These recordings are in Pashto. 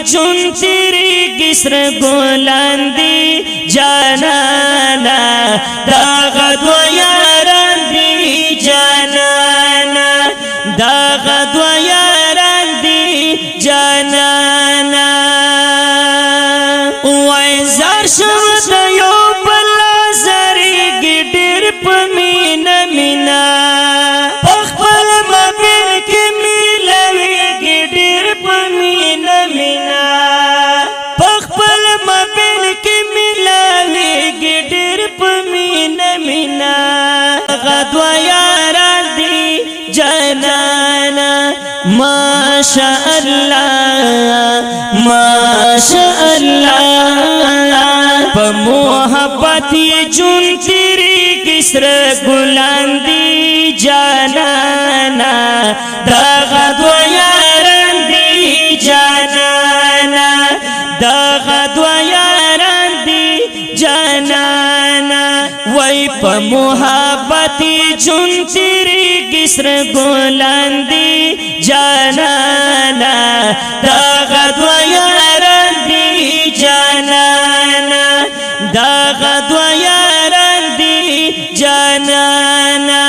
جون تیری کسر گلان دی جانانا داغ دو یاران دی جانانا داغ دو یاران دی جانانا ویزار شمت یو بلا زریگی دیر پمین مینا پخپل مبین کی میلویگی دیر پمین مینا پخپل مبین کی میلویگی دیر پمین مینا غدو یاران دی جانانا ماشاء اللہ ماشاء اللہ پا محبت یہ جون تیری کسر گلان دی جانانا داغ دو یاران دی جانانا داغ دو یاران دی جانانا وی پا محبت یہ جون تیری کسر گلان دی جانانا داغ دو یاران دی جانانا داغ دو یاران دی جانانا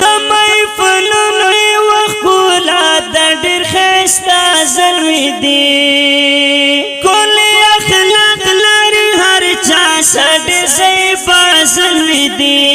دمائی فلونوی وخولا دا دیر خیستا ظلمی دی کلی اخلاق لاری ہر چا سا دی زیبا ظلمی دی